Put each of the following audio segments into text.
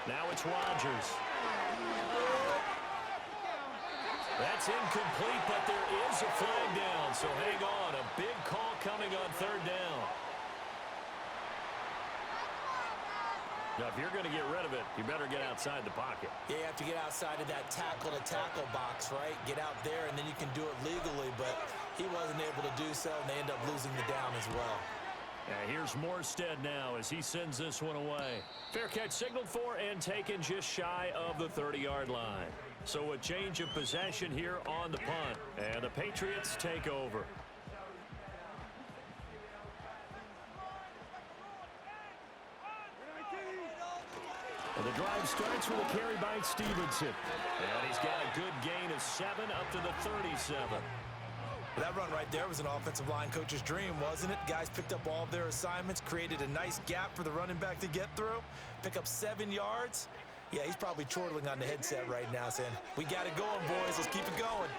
Now it's Rodgers. That's incomplete, but there is a flag down, so hang on. A big call coming on third down. Now, if you're going to get rid of it, you better get outside the pocket. Yeah, you have to get outside of that tackle-to-tackle box, right? Get out there, and then you can do it legally, but he wasn't able to do so, and they end up losing the down as well. Here's Morstead now as he sends this one away. Fair catch signaled for and taken just shy of the 30-yard line. So a change of possession here on the punt, and the Patriots take over. And the drive starts with a carry by Stevenson. And he's got a good gain of 7 up to the 37. That run right there was an offensive line coach's dream, wasn't it? Guys picked up all of their assignments, created a nice gap for the running back to get through, pick up 7 yards. Yeah, he's probably chortling on the headset right now saying, we got it going, boys. Let's keep it going.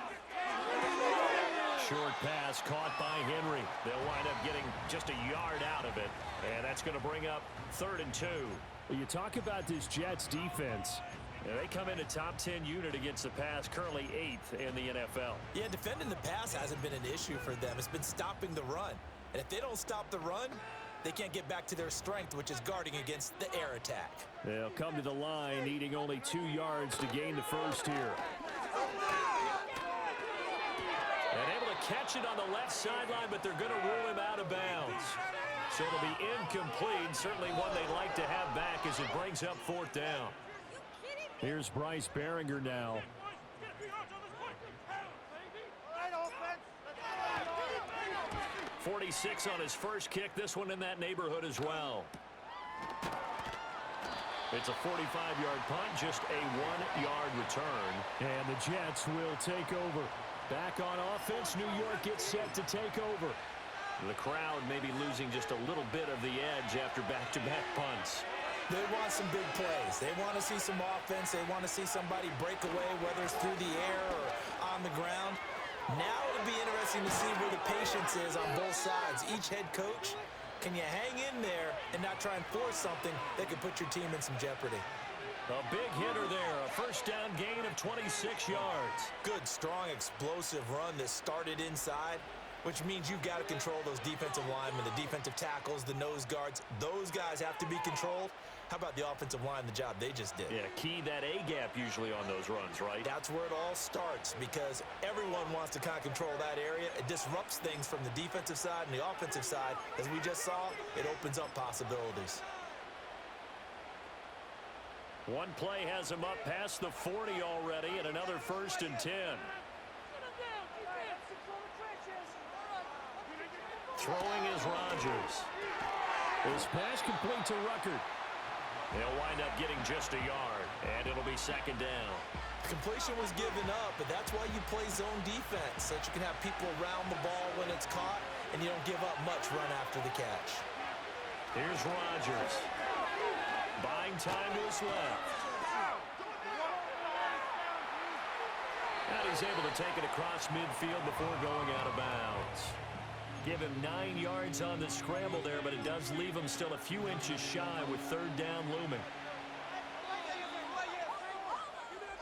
Short pass caught by Henry. They'll wind up getting just a yard out of it. And that's going to bring up 3rd and 2. Well, you talk about this Jets defense. They come in a top 10 unit against the pass, currently 8th in the NFL. Yeah, defending the pass hasn't been an issue for them. It's been stopping the run. And if they don't stop the run, they can't get back to their strength, which is guarding against the air attack. They'll come to the line, needing only 2 yards to gain the first here. And able to catch it on the left sideline, but they're going to rule him out of bounds. So it'll be incomplete, certainly one they'd like to have back as it brings up 4th down. Here's Bryce Behringer now. 46 on his first kick. This one in that neighborhood as well. It's a 45-yard punt, just a 1-yard return. And the Jets will take over. Back on offense, New York gets set to take over. The crowd may be losing just a little bit of the edge after back-to-back punts. They want some big plays. They want to see some offense. They want to see somebody break away, whether it's through the air or on the ground. Now it'll be interesting to see where the patience is on both sides. Each head coach, can you hang in there and not try and force something that could put your team in some jeopardy? A big hitter there, a first down gain of 26 yards. Good, strong, explosive run that started inside, which means you've got to control those defensive linemen, the defensive tackles, the nose guards. Those guys have to be controlled. How about the offensive line, the job they just did? Yeah, key that A-gap usually on those runs, right? That's where it all starts because everyone wants to kind of control that area. It disrupts things from the defensive side and the offensive side. As we just saw, it opens up possibilities. One play has him up past the 40 already, and another 1st and 10. Throwing is Rodgers. This pass complete to Ruckert. They'll wind up getting just a yard, and it'll be 2nd down. Completion was given up, but that's why you play zone defense, so that you can have people around the ball when it's caught, and you don't give up much run after the catch. Here's Rodgers. Buying time to his left. And he's able to take it across midfield before going out of bounds. Give him 9 yards on the scramble there, but it does leave him still a few inches shy with 3rd down looming.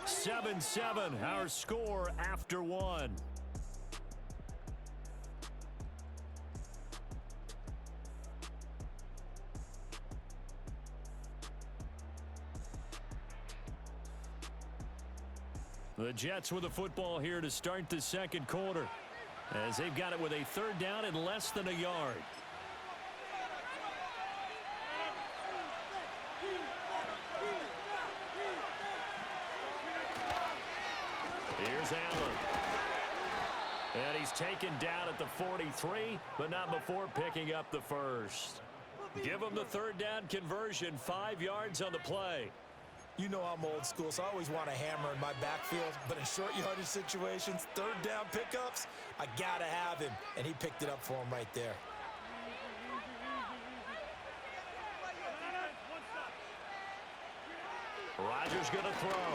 7-7, our score after 1. The Jets with the football here to start the 2nd quarter, as they've got it with a 3rd down and less than a yard. Here's Allen. And he's taken down at the 43, but not before picking up the first. Give him the 3rd down conversion, 5 yards on the play. You know I'm old school, so I always want a hammer in my backfield. But in short yardage situations, 3rd down pickups, I got to have him. And he picked it up for him right there. Rodgers going to throw.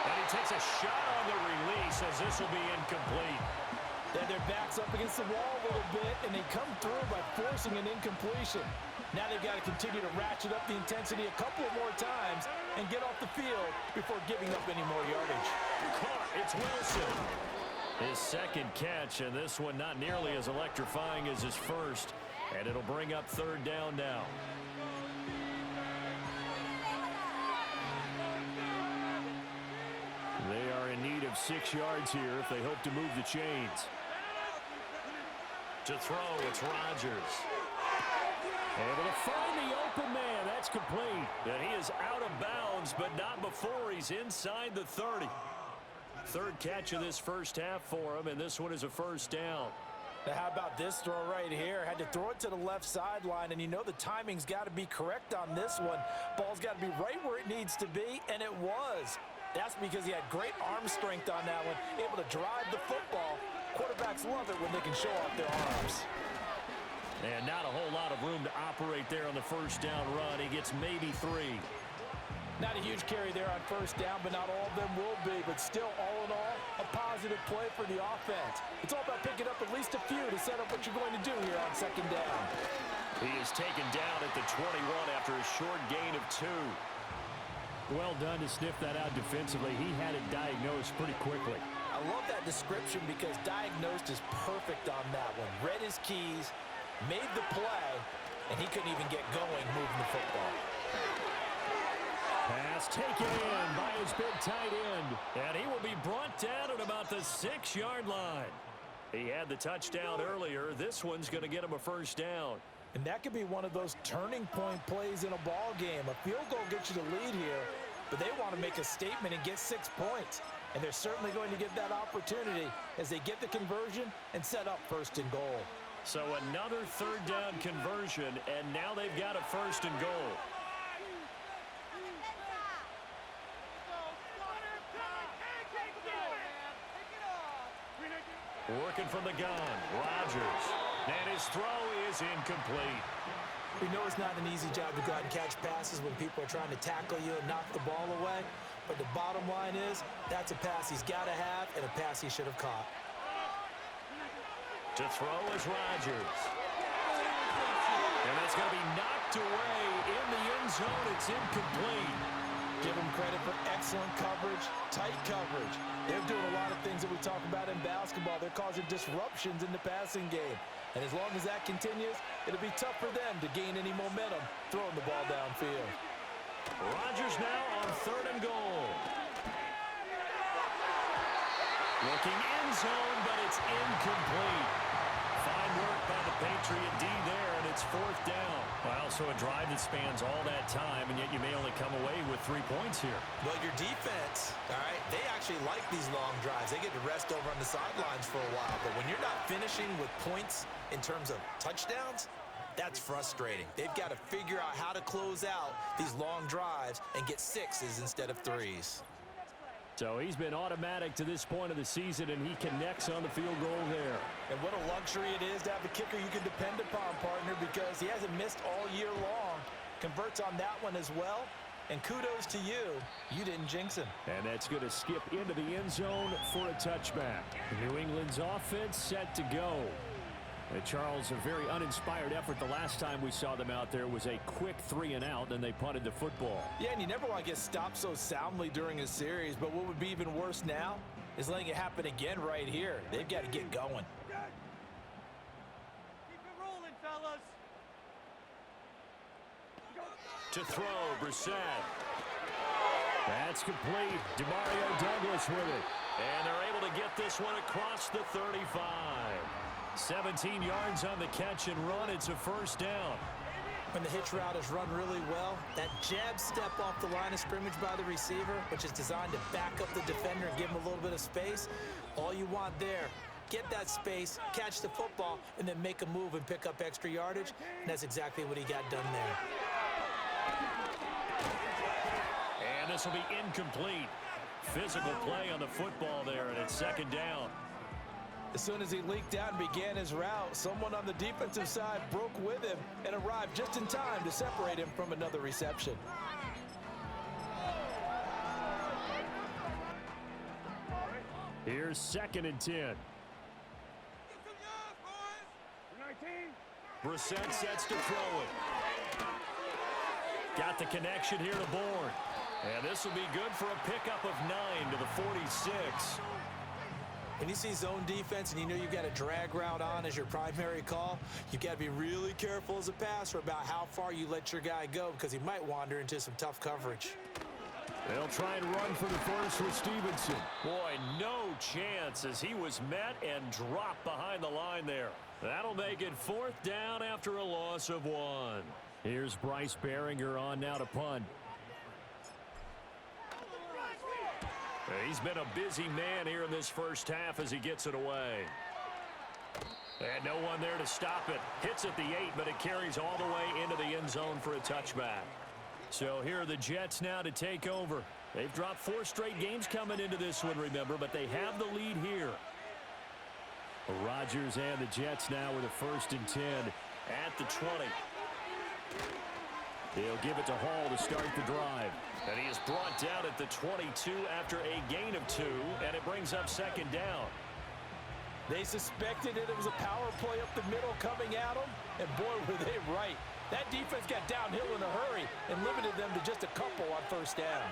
And he takes a shot on the release as this will be incomplete. Then their back's up against the wall a little bit, and they come through by forcing an incompletion. Now they've got to continue to ratchet up the intensity a couple of more times and get off the field before giving up any more yardage. Caught. It's Wilson. His second catch, and this one not nearly as electrifying as his first. And it'll bring up third down now. They are in need of 6 yards here if they hope to move the chains. To throw, it's Rodgers. Able to find the open man. That's complete. And he is out of bounds, but not before he's inside the 30. Third catch of this first half for him, and this one is a first down. Now how about this throw right here? Had to throw it to the left sideline, and you know the timing's got to be correct on this one. Ball's got to be right where it needs to be, and it was. That's because he had great arm strength on that one, able to drive the football. Quarterbacks love it when they can show off their arms. And not a whole lot of room to operate there on the first down run. He gets maybe 3. Not a huge carry there on first down, but not all of them will be. But still, all in all, a positive play for the offense. It's all about picking up at least a few to set up what you're going to do here on second down. He is taken down at the 21 after a short gain of 2. Well done to sniff that out defensively. He had it diagnosed pretty quickly. I love that description because diagnosed is perfect on that one. Read his keys, made the play, and he couldn't even get going moving the football. Pass taken in by his big tight end. And he will be brought down at about the 6-yard line. He had the touchdown earlier. This one's going to get him a first down. And that could be one of those turning point plays in a ball game. A field goal gets you the lead here, but they want to make a statement and get 6 points. And they're certainly going to get that opportunity as they get the conversion and set up first and goal. So another third down conversion, and now they've got a first and goal. Working from the gun, Rodgers. And his throw is incomplete. We know it's not an easy job to go out and catch passes when people are trying to tackle you and knock the ball away. But the bottom line is, that's a pass he's got to have and a pass he should have caught. To throw is Rodgers. And that's going to be knocked away in the end zone. It's incomplete. Give them credit for excellent coverage, tight coverage. They're doing a lot of things that we talk about in basketball. They're causing disruptions in the passing game. And as long as that continues, it'll be tough for them to gain any momentum throwing the ball downfield. Rodgers now on third and goal. Looking end zone, but it's incomplete. Fine work by the Patriot D there, and it's fourth down. Well, so a drive that spans all that time, and yet you may only come away with 3 points here. Well, your defense, all right, they actually like these long drives. They get to rest over on the sidelines for a while. But when you're not finishing with points in terms of touchdowns, that's frustrating. They've got to figure out how to close out these long drives and get 6s instead of 3s. So he's been automatic to this point of the season, and he connects on the field goal there. And what a luxury it is to have a kicker you can depend upon, partner, because he hasn't missed all year long. Converts on that one as well. And kudos to you. You didn't jinx him. And that's going to skip into the end zone for a touchback. New England's offense set to go. And Charles, a very uninspired effort the last time we saw them out there was a quick 3 and out, and they punted the football. Yeah, and you never want to get stopped so soundly during a series, but what would be even worse now is letting it happen again right here. They've got to get going. Keep it rolling, fellas. To throw, Brissett. That's complete. Demario Douglas with it. And they're able to get this one across the 35. 17 yards on the catch and run. It's a first down. When the hitch route is run really well, that jab step off the line of scrimmage by the receiver, which is designed to back up the defender and give him a little bit of space, all you want there, get that space, catch the football, and then make a move and pick up extra yardage, and that's exactly what he got done there. And this will be incomplete. Physical play on the football there, and it's second down. As soon as he leaked out and began his route, someone on the defensive side broke with him and arrived just in time to separate him from another reception. Here's 2nd and 10. Brissett sets to throw it. Got the connection here to Bourne. And this will be good for a pickup of 9 to the 46. When you see zone defense and you know you've got a drag route on as your primary call, you've got to be really careful as a passer about how far you let your guy go because he might wander into some tough coverage. They'll try and run for the first with Stevenson. Boy, no chance as he was met and dropped behind the line there. That'll make it 4th down after a loss of 1. Here's Bryce Behringer on now to punt. He's been a busy man here in this first half as he gets it away. And no one there to stop it. Hits at the 8, but it carries all the way into the end zone for a touchback. So here are the Jets now to take over. They've dropped 4 straight games coming into this one, remember, but they have the lead here. Rodgers and the Jets now with a 1st and 10 at the 20. He'll give it to Hall to start the drive. And he is brought down at the 22 after a gain of 2, and it brings up 2nd down. They suspected it was a power play up the middle coming at them, and boy, were they right. That defense got downhill in a hurry and limited them to just a couple on 1st down.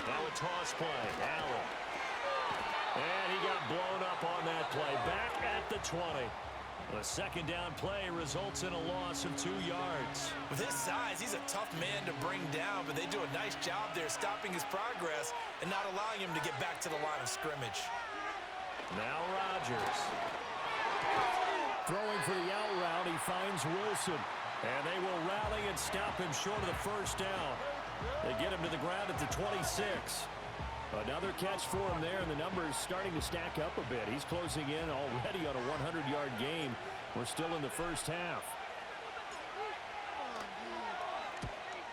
Now a toss play. Allen. And he got blown up on that play. Back at the 20. The 2nd down play results in a loss of 2 yards. With his size, he's a tough man to bring down, but they do a nice job there stopping his progress and not allowing him to get back to the line of scrimmage. Now Rodgers. Throwing for the out route, he finds Wilson. And they will rally and stop him short of the 1st down. They get him to the ground at the 26. Another catch for him there, and the numbers starting to stack up a bit. He's closing in already on a 100-yard game. We're still in the first half.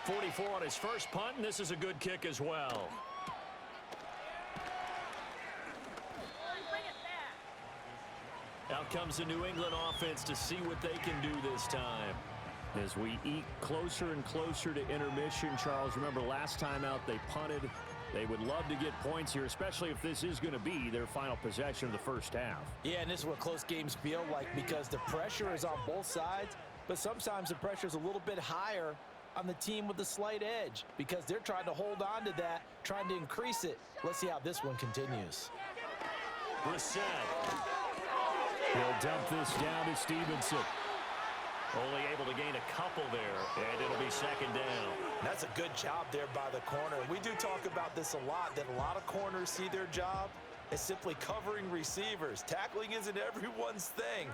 44 on his first punt, and this is a good kick as well. Out comes the New England offense to see what they can do this time. As we eke closer and closer to intermission, Charles, remember last time out they punted. They would love to get points here, especially if this is going to be their final possession of the first half. Yeah, and this is what close games feel like because the pressure is on both sides, but sometimes the pressure is a little bit higher on the team with the slight edge because they're trying to hold on to that, trying to increase it. Let's see how this one continues. Brissett. He'll dump this down to Stevenson. Only able to gain a couple there, and it'll be 2nd down. That's a good job there by the corner. We do talk about this a lot, that a lot of corners see their job as simply covering receivers. Tackling isn't everyone's thing.